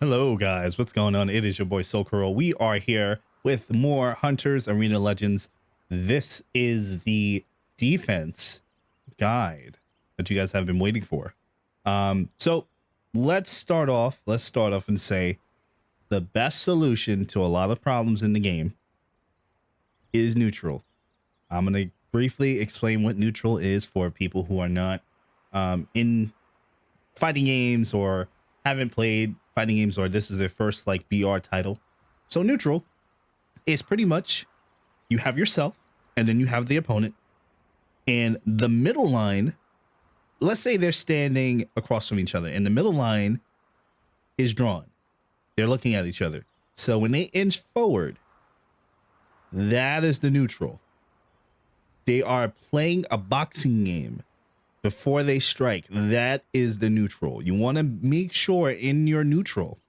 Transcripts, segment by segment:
Hello guys, what's going on? It is your boy Solkuro. We are here with more Hunters Arena Legends. This is the defense guide that you guys have been waiting for. So let's start off and say the best solution to a lot of problems in the game is neutral. I'm going to briefly explain what neutral is for people who are not in fighting games or haven't played fighting games, or this is their first like BR title. So neutral is pretty much you have yourself and then you have the opponent, and the middle line, let's say they're standing across from each other and the middle line is drawn. They're looking at each other. So when they inch forward, that is the neutral. They are playing a boxing game before they strike. That is the neutral. You want to make sure in your neutral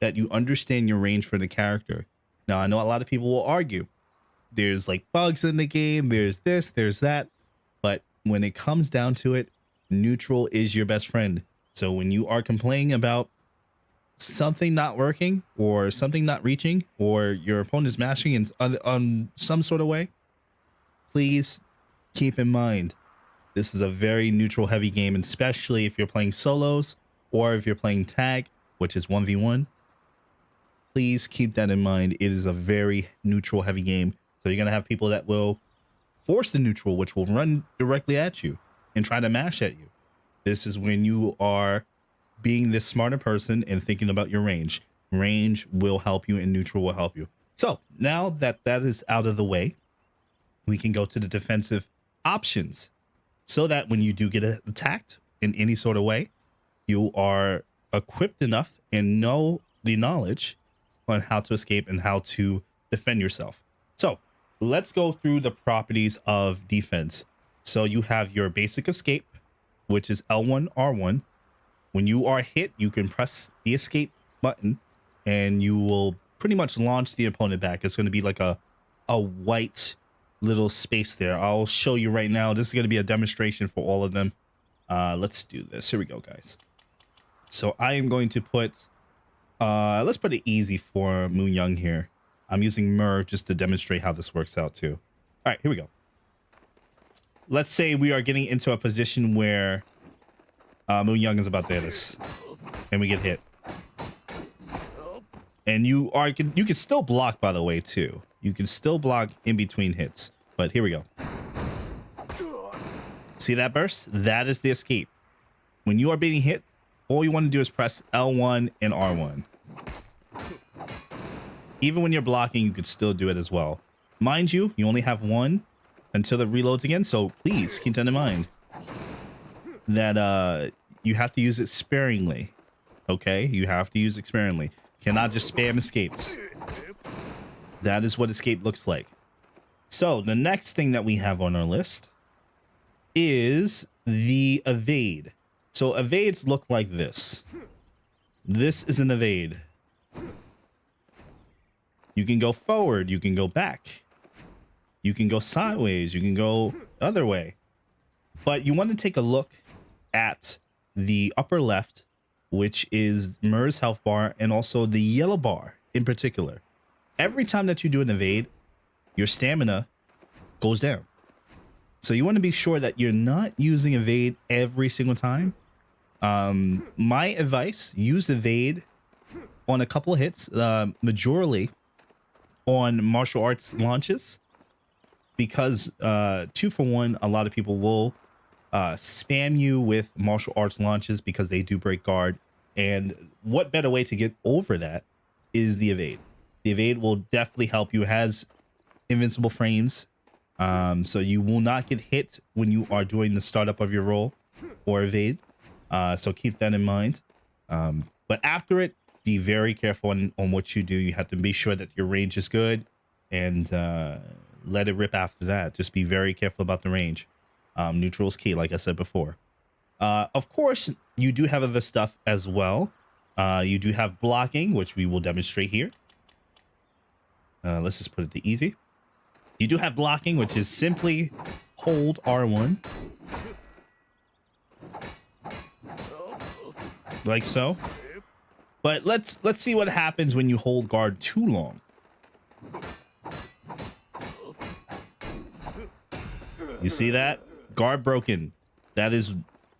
that you understand your range for the character. Now, I know a lot of people will argue there's like bugs in the game, there's this, there's that, but when it comes down to it, neutral is your best friend. So when you are complaining about something not working or something not reaching or your opponent's mashing in on some sort of way, please keep in mind this is a very neutral heavy game, especially if you're playing solos or if you're playing tag, which is 1v1. Please keep that in mind. It is a very neutral heavy game. So you're going to have people that will force the neutral, which will run directly at you and try to mash at you. This is when you are being this smarter person and thinking about your range. Range will help you and neutral will help you. So now that that is out of the way, we can go to the defensive options, so that when you do get attacked in any sort of way, you are equipped enough and know the knowledge on how to escape and how to defend yourself. So let's go through the properties of defense. So you have your basic escape, which is L1, R1. When you are hit, you can press the escape button and you will pretty much launch the opponent back. It's going to be like a white little space there. I'll show you right now. This is going to be a demonstration for all of them. Let's do this. Here we go, guys. So I am going to put let's put it easy for Moon Young here. I'm using Mer just to demonstrate how this works out too. All right, here we go. Let's say we are getting into a position where Moon Young is about to hit us and we get hit, and you can still block, by the way, too. You can still block in between hits, but here we go. See that burst? That is the escape. When you are being hit, all you want to do is press L1 and R1. Even when you're blocking, you could still do it as well. Mind you, you only have one until it reloads again, so please keep that in mind. That you have to use it sparingly. Okay? You have to use it sparingly. Cannot just spam escapes. That is what escape looks like. So the next thing that we have on our list is the evade. So evades look like this. This is an evade. You can go forward, you can go back, you can go sideways, you can go the other way. But you want to take a look at the upper left, which is Mer's health bar, and also the yellow bar in particular. Every time that you do an evade, your stamina goes down. So you want to be sure that you're not using evade every single time. My advice, use evade on a couple of hits, majorly on martial arts launches, because 2 for 1, a lot of people will spam you with martial arts launches because they do break guard. And what better way to get over that is the evade. The evade will definitely help you. It has invincible frames, so you will not get hit when you are doing the startup of your roll or evade. So keep that in mind. But after it, be very careful on what you do. You have to be sure that your range is good, and let it rip after that. Just be very careful about the range. Neutral is key, like I said before. Of course, you do have other stuff as well. You do have blocking, which we will demonstrate here. Let's just put it to easy. You do have blocking, which is simply hold R1. Like so. But let's see what happens when you hold guard too long. You see that? Guard broken. That is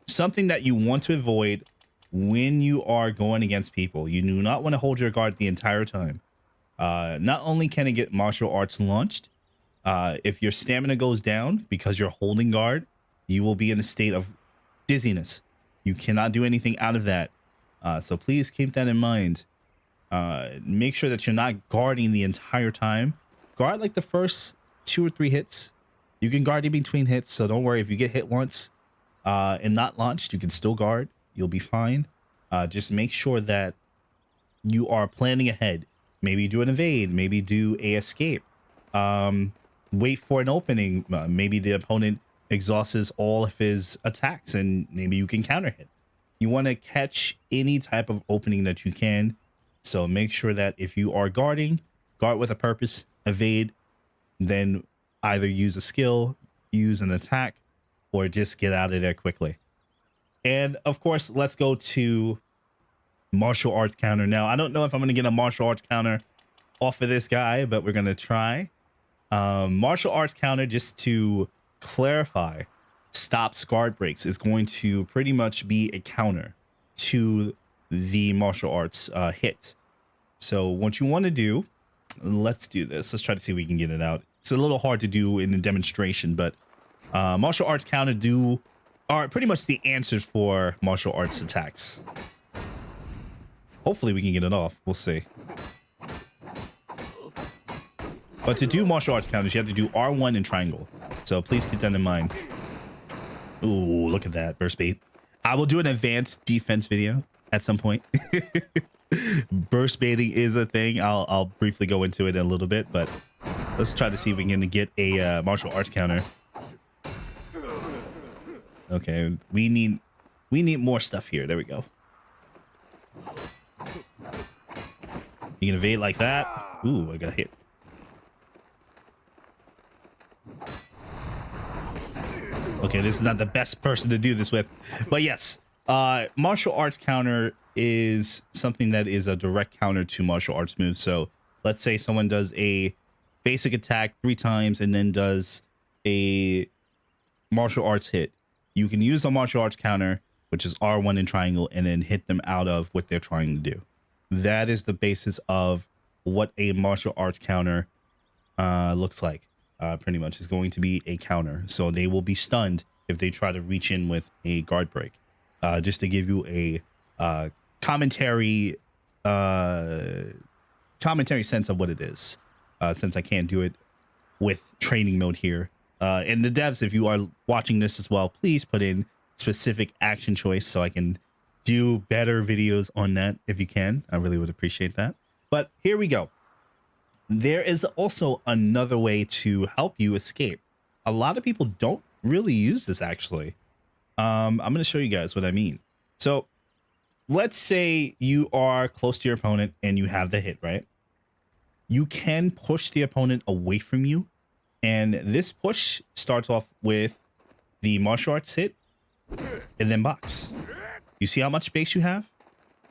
something that you want to avoid when you are going against people. You do not want to hold your guard the entire time. Not only can it get martial arts launched, if your stamina goes down because you're holding guard, you will be in a state of dizziness. You cannot do anything out of that. So please keep that in mind. Make sure that you're not guarding the entire time. Guard like the first 2 or 3 hits. You can guard in between hits, so don't worry if you get hit once and not launched, you can still guard. You'll be fine. Just make sure that you are planning ahead. Maybe do an evade, maybe do a escape. Wait for an opening. Maybe the opponent exhausts all of his attacks and maybe you can counter hit. You want to catch any type of opening that you can. So make sure that if you are guarding, guard with a purpose, evade, then either use a skill, use an attack, or just get out of there quickly. And of course, let's go to martial arts counter. Now, I don't know if I'm going to get a martial arts counter off of this guy, but we're going to try. Martial arts counter, just to clarify, stops guard breaks is going to pretty much be a counter to the martial arts hit. So what you want to do, let's do this. Let's try to see if we can get it out. It's a little hard to do in a demonstration, but martial arts counter are pretty much the answers for martial arts attacks. Hopefully we can get it off. We'll see. But to do martial arts counters, you have to do R1 and triangle. So please keep that in mind. Ooh, look at that burst bait. I will do an advanced defense video at some point. Burst baiting is a thing. I'll briefly go into it in a little bit, but let's try to see if we can get a martial arts counter. Okay, we need more stuff here. There we go. You can evade like that. Ooh, I got hit. Okay, this is not the best person to do this with, but yes, martial arts counter is something that is a direct counter to martial arts moves. So let's say someone does a basic attack 3 times and then does a martial arts hit. You can use a martial arts counter, which is R1 and triangle, and then hit them out of what they're trying to do. That is the basis of what a martial arts counter looks like. Pretty much is going to be a counter. So they will be stunned if they try to reach in with a guard break. Just to give you a commentary sense of what it is, since I can't do it with training mode here. And the devs, if you are watching this as well, please put in specific action choice so I can do better videos on that if you can. I really would appreciate that. But here we go. There is also another way to help you escape. A lot of people don't really use this, actually. I'm going to show you guys what I mean. So let's say you are close to your opponent and you have the hit, right? You can push the opponent away from you. And this push starts off with the martial arts hit and then box. You see how much space you have?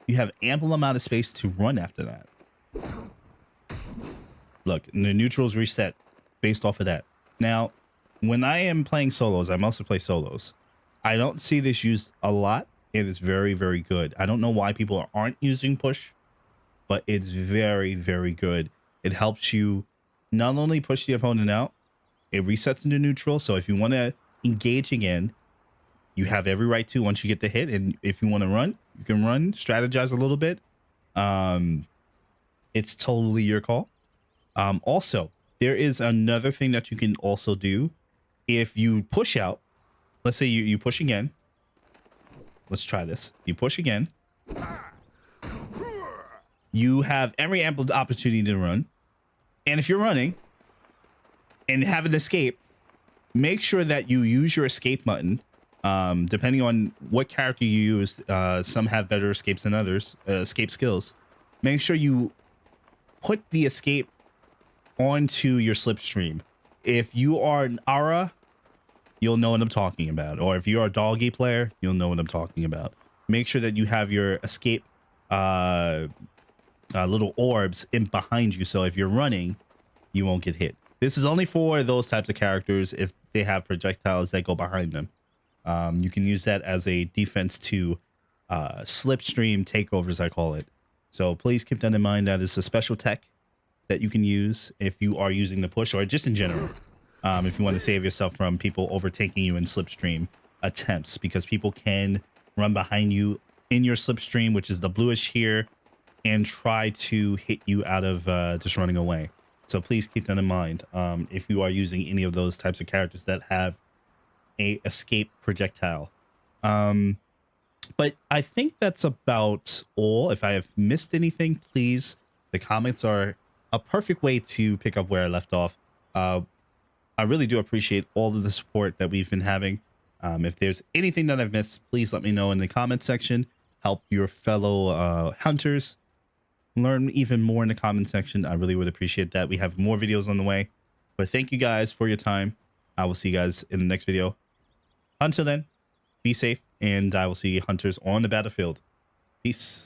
You have ample amount of space to run after that. Look, the neutrals reset based off of that. Now, when I am playing solos, I mostly play solos. I don't see this used a lot, and it's very, very good. I don't know why people aren't using push, but it's very, very good. It helps you not only push the opponent out, it resets into neutral. So if you want to engage again, you have every right to once you get the hit. And if you want to run, you can run, strategize a little bit. It's totally your call. Also, there is another thing that you can also do. If you push out, let's say you push again. Let's try this. You push again. You have every ample opportunity to run. And if you're running and have an escape, make sure that you use your escape button. Depending on what character you use, some have better escapes than others, escape skills. Make sure you put the escape onto your Slipstream. If you are an Ara, you'll know what I'm talking about. Or if you're a doggy player, you'll know what I'm talking about. Make sure that you have your escape uh, little orbs in behind you. So if you're running, you won't get hit. This is only for those types of characters if they have projectiles that go behind them. You can use that as a defense to slipstream takeovers, I call it. So please keep that in mind. That is a special tech that you can use if you are using the push, or just in general. If you want to save yourself from people overtaking you in slipstream attempts, because people can run behind you in your slipstream, which is the bluish here, and try to hit you out of just running away. So please keep that in mind if you are using any of those types of characters that have a escape projectile. But I think that's about all. If I have missed anything, please, the comments are a perfect way to pick up where I left off. I really do appreciate all of the support that we've been having. If there's anything that I've missed, please let me know in the comment section. Help your fellow hunters learn even more in the comment section. I really would appreciate that. We have more videos on the way. But thank you guys for your time. I will see you guys in the next video. Until then, be safe, and I will see hunters on the battlefield. Peace.